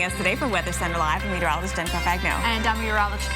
joining us today for Weather Center Live, meteorologist Jen Carfagno. And I'm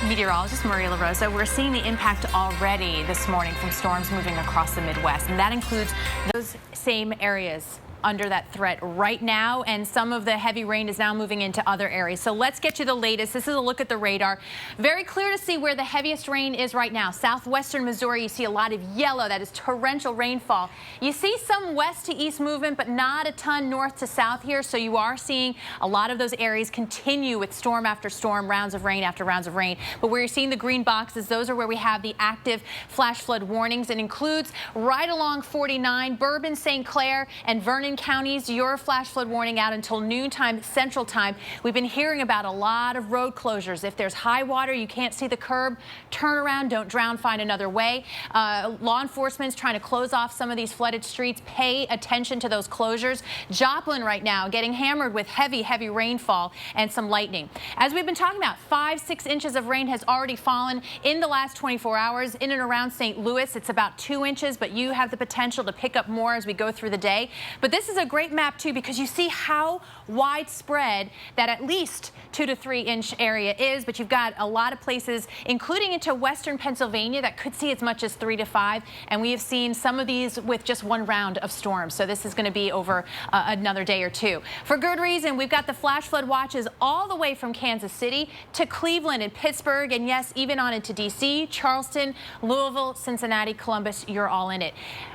meteorologist Maria Larosa. We're seeing the impact already this morning from storms moving across the Midwest, and that includes those same areas under that threat right now, and some of the heavy rain is now moving into other areas. So let's get you the latest. This is a look at the radar. Very clear to see where the heaviest rain is right now. Southwestern Missouri, you see a lot of yellow. That is torrential rainfall. You see some west to east movement, but not a ton north to south here. So you are seeing a lot of those areas continue with storm after storm, rounds of rain after rounds of rain. But where you're seeing the green boxes, those are where we have the active flash flood warnings. It includes right along 49, Bourbon, St. Clair, and Vernon counties. Your flash flood warning out until noontime Central Time. We've been hearing about a lot of road closures. If there's high water, you can't see the curb, turn around, don't drown, find another way. Law enforcement's trying to close off some of these flooded streets. Pay attention to those closures. Joplin right now getting hammered with heavy rainfall and some lightning. As we've been talking about, 5-6 inches of rain has already fallen in the last 24 hours in and around St. Louis. It's about 2 inches, but you have the potential to pick up more as we go through the day. But this is a great map too, because you see how widespread that at least 2 to 3 inch area is, but you've got a lot of places, including into western Pennsylvania, that could see as much as 3 to 5, and we have seen some of these with just one round of storms. So this is going to be over another day or two. For good reason, we've got the flash flood watches all the way from Kansas City to Cleveland and Pittsburgh, and yes, even on into DC, Charleston, Louisville, Cincinnati, Columbus. You're all in it.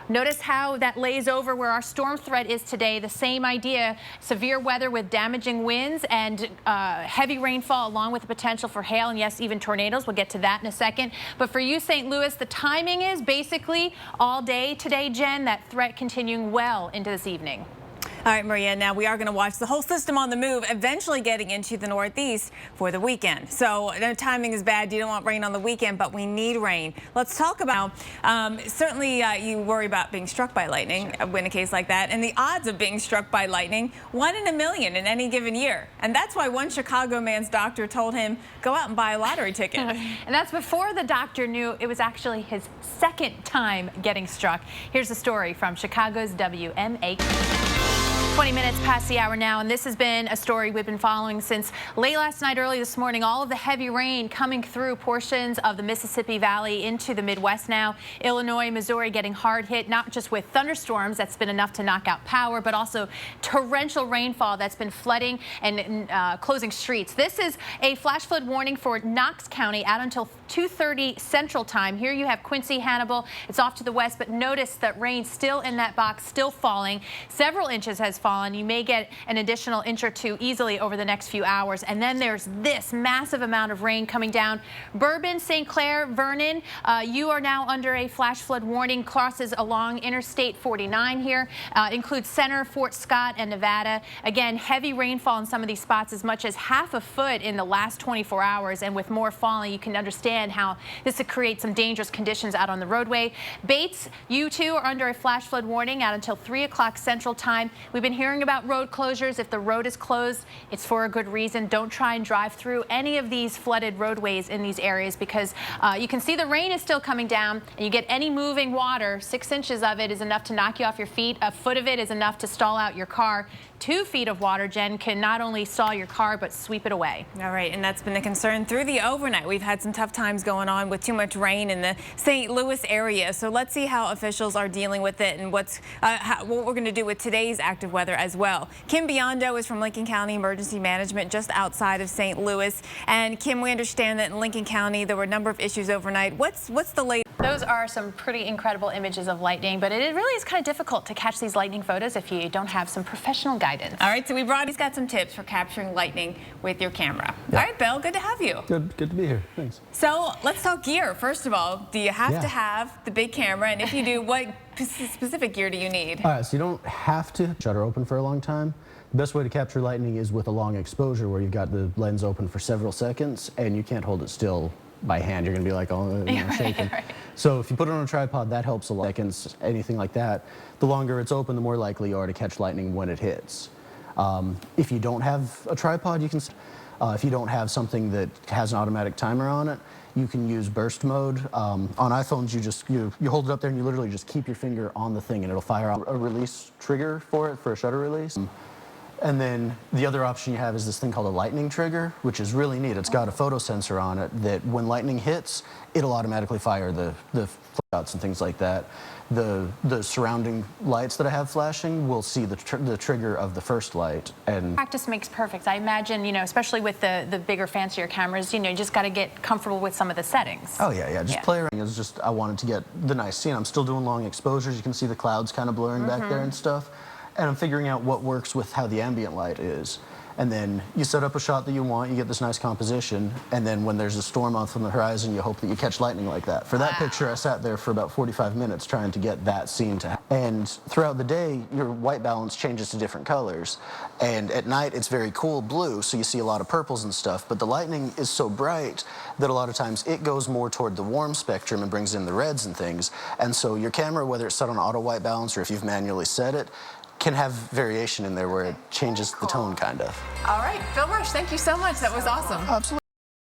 Notice how that lays over where our storm threat is today. The same idea, severe weather with damaging winds and heavy rainfall along with the potential for hail and yes, even tornadoes. We'll get to that in a second. But for you, St. Louis, the timing is basically all day today, Jen, that threat continuing well into this evening. All right, Maria, now we are going to watch the whole system on the move, eventually getting into the Northeast for the weekend. So the timing is bad. You don't want rain on the weekend, but we need rain. Let's talk about, certainly you worry about being struck by lightning in a case like that, and the odds of being struck by lightning, 1 in a million in any given year. And that's why one Chicago man's doctor told him, go out and buy a lottery ticket. And that's before the doctor knew it was actually his second time getting struck. Here's a story from Chicago's WMAQ. 20 minutes past the hour now, and this has been a story we've been following since late last night, early this morning. All of the heavy rain coming through portions of the Mississippi Valley into the Midwest now. Illinois, Missouri getting hard hit, not just with thunderstorms that's been enough to knock out power, but also torrential rainfall that's been flooding and closing streets. This is a flash flood warning for Knox County out until 2:30 Central Time. Here you have Quincy, Hannibal. It's off to the west, but notice that rain still in that box, still falling. Several inches has fallen. You may get an additional inch or two easily over the next few hours. And then there's this massive amount of rain coming down. Bourbon, St. Clair, Vernon, you are now under a flash flood warning. Crosses along Interstate 49 here. Includes Center, Fort Scott, and Nevada. Again, heavy rainfall in some of these spots, as much as ½ a foot in the last 24 hours. And with more falling, you can understand how this could create some dangerous conditions out on the roadway. Bates, you too are under a flash flood warning out until 3 o'clock Central Time. We've been hearing about road closures. If the road is closed, it's for a good reason. Don't try and drive through any of these flooded roadways in these areas, because you can see the rain is still coming down, and you get any moving water. 6 inches of it is enough to knock you off your feet. A foot of it is enough to stall out your car. 2 feet of water, Jen, can not only stall your car, but sweep it away. All right, and that's been a concern through the overnight. We've had some tough times going on with too much rain in the St. Louis area. So let's see how officials are dealing with it and what we're going to do with today's active weather as well. Kim Biondo is from Lincoln County Emergency Management, just outside of St. Louis. And Kim, we understand that in Lincoln County there were a number of issues overnight. What's the latest? Those are some pretty incredible images of lightning, but it really is kind of difficult to catch these lightning photos if you don't have some professional guidance. All right, so he's got some tips for capturing lightning with your camera. Yeah. All right, Bill, good to have you. Good to be here. Thanks. So let's talk gear. First of all, do you have to have the big camera? And if you do, what specific gear do you need? All right, so you don't have to shutter open for a long time. The best way to capture lightning is with a long exposure where you've got the lens open for several seconds and you can't hold it still by hand. You're going to be like, oh, shaking. Right. So if you put it on a tripod, that helps a lot. Seconds, anything like that. The longer it's open, the more likely you are to catch lightning when it hits. If you don't have a tripod, you can. If you don't have something that has an automatic timer on it, you can use burst mode. On iPhones, you hold it up there and you literally just keep your finger on the thing and it'll fire out a release trigger for it for a shutter release. And then the other option you have is this thing called a lightning trigger, which is really neat. It's got a photo sensor on it that when lightning hits, it'll automatically fire the flashouts and things like that. The surrounding lights that I have flashing will see the trigger of the first light. And practice makes perfect. I imagine, you know, especially with the bigger, fancier cameras, you know, you just got to get comfortable with some of the settings. Oh yeah, just play around. It's just I wanted to get the nice scene. I'm still doing long exposures. You can see the clouds kind of blurring back there and stuff. And I'm figuring out what works with how the ambient light is. And then you set up a shot that you want, you get this nice composition, and then when there's a storm off on the horizon, you hope that you catch lightning like that. For that picture, I sat there for about 45 minutes trying to get that scene to happen. And throughout the day, your white balance changes to different colors. And at night, it's very cool blue, so you see a lot of purples and stuff, but the lightning is so bright that a lot of times it goes more toward the warm spectrum and brings in the reds and things. And so your camera, whether it's set on auto white balance or if you've manually set it, can have variation in there where it changes the tone, kind of. All right, Phil Rush, thank you so much. That was awesome. Absolutely.